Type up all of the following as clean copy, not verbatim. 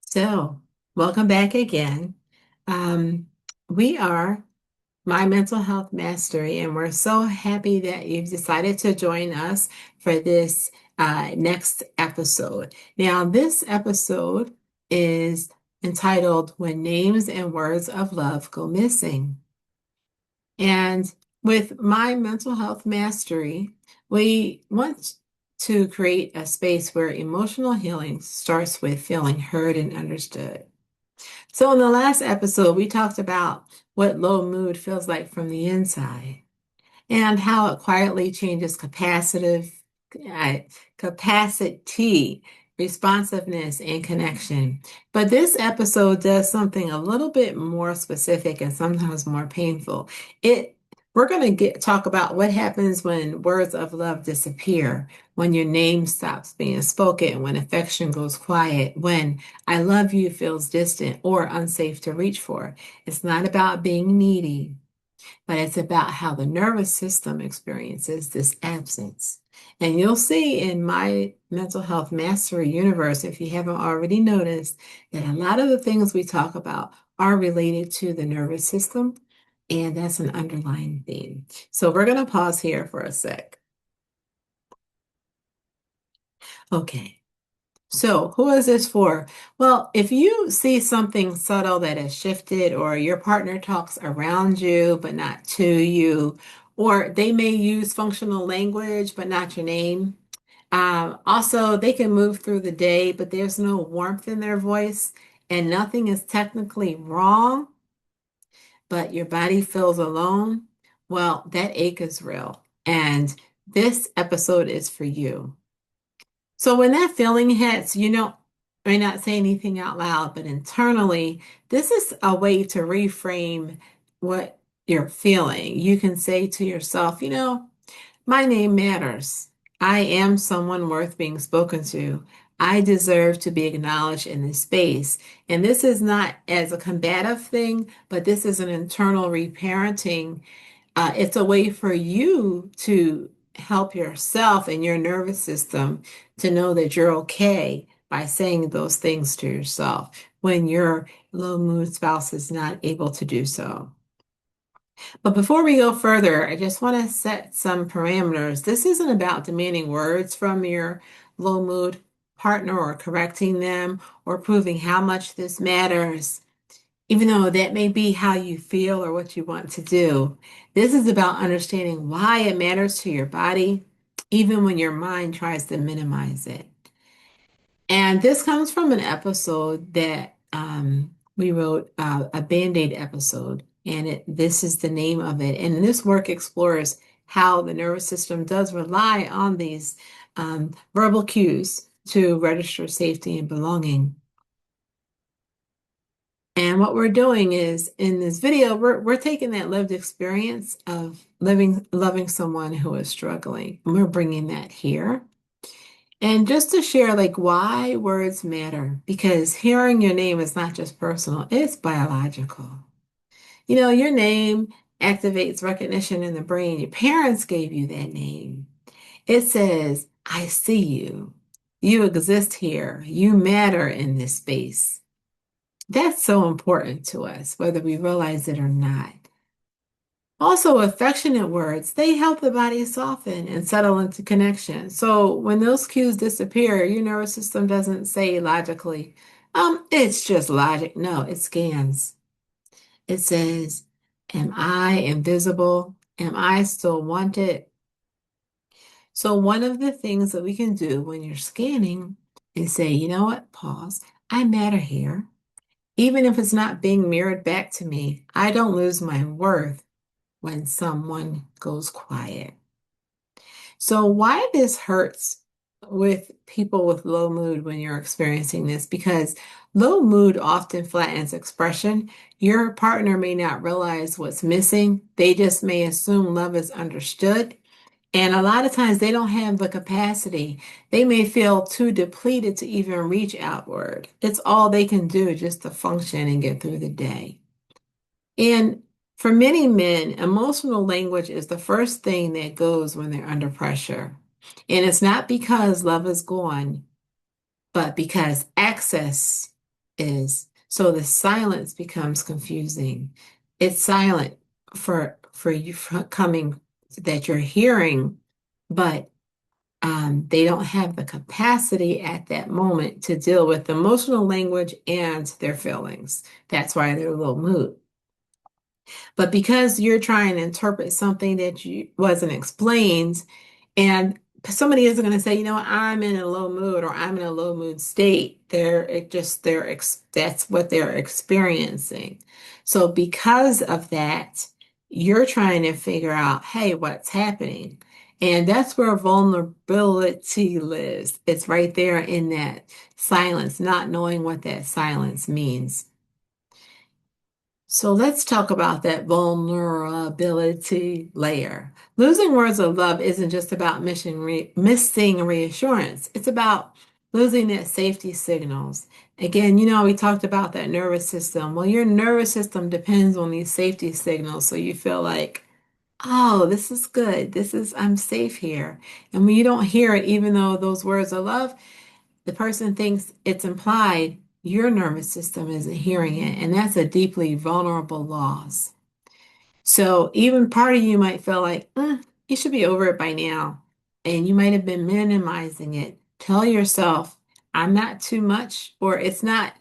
So, welcome back again. Um, we are My Mental Health Mastery, and we're so happy that you've decided to join us for this next episode. Now, this episode is entitled When Names and Words of Love Go Missing. And with My Mental Health Mastery, we want to create a space where emotional healing starts with feeling heard and understood. So, in the last episode, we talked about what low mood feels like from the inside and how it quietly changes uh, capacity, responsiveness, and connection. But this episode does something a little bit more specific and sometimes more painful. It We're going to get talk about what happens when words of love disappear, when your name stops being spoken, when affection goes quiet, when I love you feels distant or unsafe to reach for. It's not about being needy, but it's about how the nervous system experiences this absence. And you'll see in my mental health mastery universe, if you haven't already noticed, that a lot of the things we talk about are related to the nervous system, and that's an underlying theme. So we're going to pause here for a sec. Okay. So, who is this for? Well, if you see something subtle that has shifted, or your partner talks around you but not to you, or they may use functional language but not your name. Also, they can move through the day, but there's no warmth in their voice, and nothing is technically wrong, but your body feels alone. Well, that ache is real, and this episode is for you. So when that feeling hits, may not say anything out loud, but internally, this is a way to reframe what you're feeling. You can say to yourself, my name matters. I am someone worth being spoken to. I deserve to be acknowledged in this space. And this is not as a combative thing, but this is an internal reparenting. It's a way for you to help yourself and your nervous system to know that you're okay by saying those things to yourself when your low mood spouse is not able to do so. But before we go further, I just want to set some parameters. This isn't about demanding words from your low mood partner or correcting them or proving how much this matters, even though that may be how you feel or what you want to do. This is about understanding why it matters to your body, even when your mind tries to minimize it. And this comes from an episode that we wrote, a Band-Aid episode, and this is the name of it. And this work explores how the nervous system does rely on these verbal cues to register safety and belonging. And what we're doing is in this video, we're taking that lived experience of loving someone who is struggling, and we're bringing that here. And just to share, like, why words matter, because hearing your name is not just personal, it's biological. Your name activates recognition in the brain. Your parents gave you that name. It says, I see you. You exist here. You matter in this space. That's so important to us, whether we realize it or not. Also, affectionate words, they help the body soften and settle into connection. So when those cues disappear, your nervous system doesn't say logically, it's just logic. No, it scans. It says, am I invisible? Am I still wanted? So one of the things that we can do when you're scanning is say, you know what? Pause. I matter here. Even if it's not being mirrored back to me, I don't lose my worth when someone goes quiet. So, why this hurts with people with low mood when you're experiencing this? Because low mood often flattens expression. Your partner may not realize what's missing, they just may assume love is understood. And a lot of times they don't have the capacity. They may feel too depleted to even reach outward. It's all they can do just to function and get through the day. And for many men, emotional language is the first thing that goes when they're under pressure. And it's not because love is gone, but because access. is. So the silence becomes confusing. It's silent for you coming that you're hearing, but they don't have the capacity at that moment to deal with emotional language and their feelings. That's why they're low mood. But because you're trying to interpret something that you wasn't explained, and somebody isn't going to say, I'm in a low mood or I'm in a low mood state. That's what they're experiencing. So because of that, you're trying to figure out, hey, what's happening? And that's where vulnerability lives. It's right there in that silence, not knowing what that silence means. So let's talk about that vulnerability layer. Losing words of love isn't just about missing reassurance. It's about losing that safety signals. Again, we talked about that nervous system. Well, your nervous system depends on these safety signals. So you feel like, oh, this is good. I'm safe here. And when you don't hear it, even though those words of love, the person thinks it's implied, your nervous system isn't hearing it, and that's a deeply vulnerable loss. So even part of you might feel like, you should be over it by now. And you might have been minimizing it. Tell yourself, I'm not too much, or it's not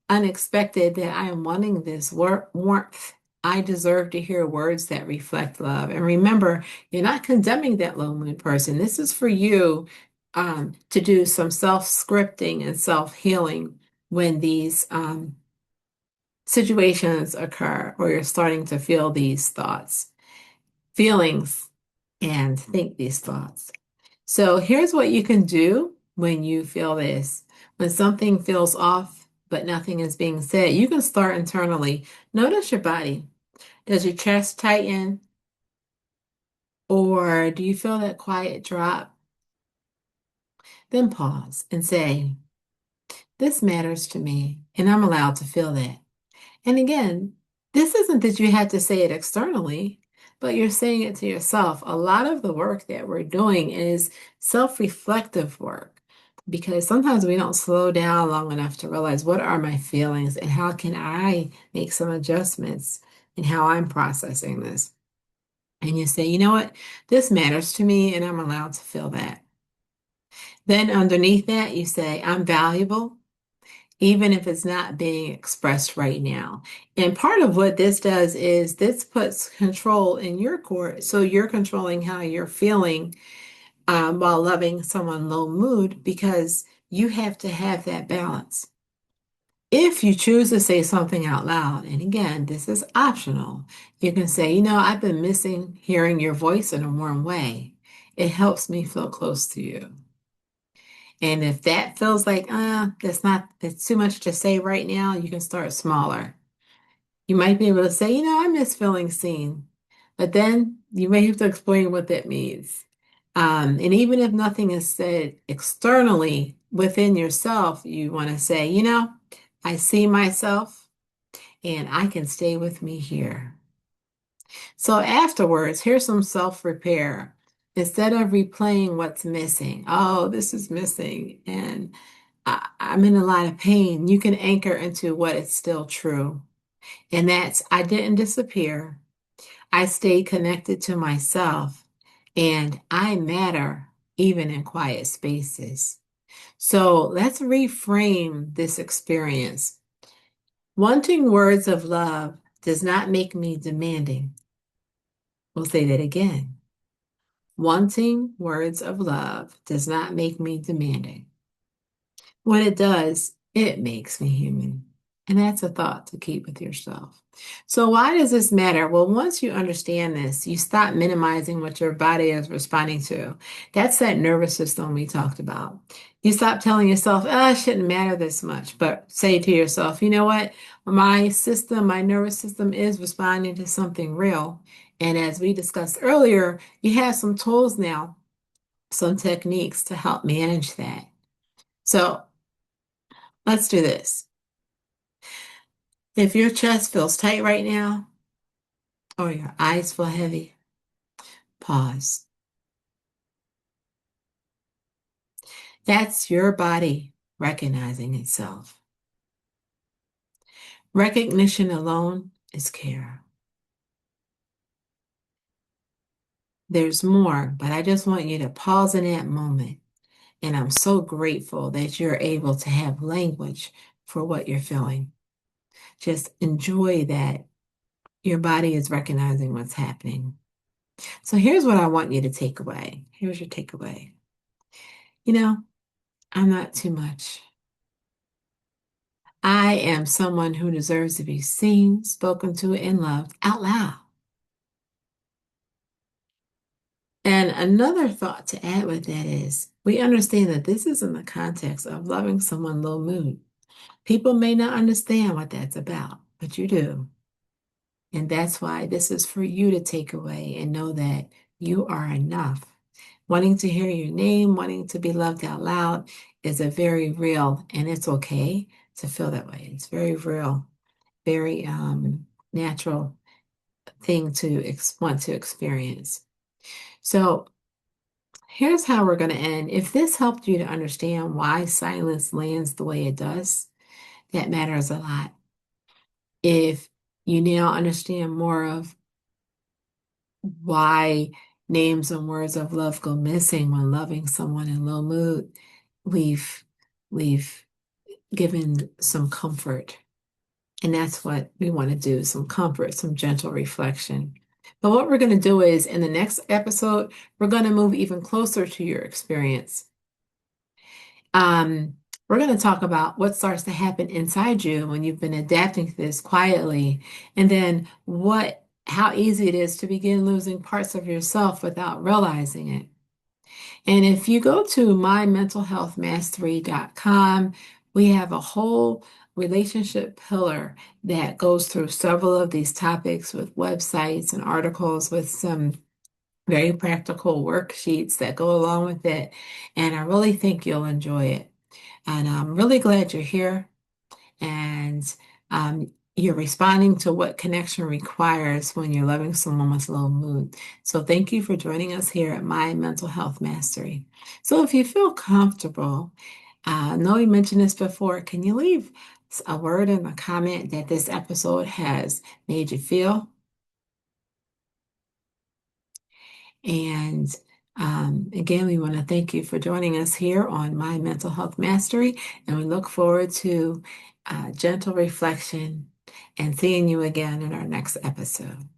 unexpected that I am wanting this warmth. I deserve to hear words that reflect love. And remember, you're not condemning that lonely person. This is for you to do some self-scripting and self-healing when these situations occur or you're starting to feel these thoughts, feelings, and think these thoughts. So here's what you can do when you feel this. When something feels off, but nothing is being said, you can start internally. Notice your body. Does your chest tighten? Or do you feel that quiet drop? Then pause and say, this matters to me, and I'm allowed to feel that. And again, this isn't that you have to say it externally, but you're saying it to yourself. A lot of the work that we're doing is self-reflective work because sometimes we don't slow down long enough to realize what are my feelings and how can I make some adjustments in how I'm processing this. And you say, you know what? This matters to me and I'm allowed to feel that. Then underneath that, you say, I'm valuable even if it's not being expressed right now. And part of what this does is this puts control in your court. So you're controlling how you're feeling while loving someone low mood because you have to have that balance. If you choose to say something out loud, and again, this is optional, you can say, I've been missing hearing your voice in a warm way. It helps me feel close to you. And if that feels like, it's too much to say right now, you can start smaller. You might be able to say, I miss feeling seen. But then you may have to explain what that means. And even if nothing is said externally within yourself, you want to say, I see myself and I can stay with me here. So afterwards, here's some self-repair. Instead of replaying what's missing, oh, this is missing, and I'm in a lot of pain, you can anchor into what is still true. And that's, I didn't disappear. I stayed connected to myself, and I matter even in quiet spaces. So let's reframe this experience. Wanting words of love does not make me demanding. We'll say that again. Wanting words of love does not make me demanding. What it does, it makes me human. And that's a thought to keep with yourself. So, why does this matter? Well, once you understand this, you stop minimizing what your body is responding to. That's that nervous system we talked about. You stop telling yourself, it shouldn't matter this much, but say to yourself, you know what? My nervous system is responding to something real. And as we discussed earlier, you have some tools now, some techniques to help manage that. So, let's do this. If your chest feels tight right now, or your eyes feel heavy, pause. That's your body recognizing itself. Recognition alone is care. There's more, but I just want you to pause in that moment. And I'm so grateful that you're able to have language for what you're feeling. Just enjoy that your body is recognizing what's happening. So here's what I want you to take away. Here's your takeaway. You know, I'm not too much. I am someone who deserves to be seen, spoken to, and loved out loud. And another thought to add with that is we understand that this is in the context of loving someone low mood. People may not understand what that's about, but you do. And that's why this is for you to take away and know that you are enough. Wanting to hear your name, wanting to be loved out loud is a very real, and it's okay to feel that way. It's very real, very natural thing to want to experience. So here's how we're going to end. If this helped you to understand why silence lands the way it does, that matters a lot. If you now understand more of why names and words of love go missing when loving someone in low mood, we've we've given some comfort. And that's what we want to do, some comfort, some gentle reflection. But what we're going to do is in the next episode, we're going to move even closer to your experience. Um, we're going to talk about what starts to happen inside you when you've been adapting to this quietly, and then how easy it is to begin losing parts of yourself without realizing it. And if you go to mymentalhealthmastery.com, we have a whole relationship pillar that goes through several of these topics with websites and articles with some very practical worksheets that go along with it. And I really think you'll enjoy it. And I'm really glad you're here and you're responding to what connection requires when you're loving someone with low mood. So thank you for joining us here at My Mental Health Mastery. So if you feel comfortable, I know we mentioned this before, can you leave a word in the comment that this episode has made you feel? And again, we want to thank you for joining us here on My Mental Health Mastery, and we look forward to gentle reflection and seeing you again in our next episode.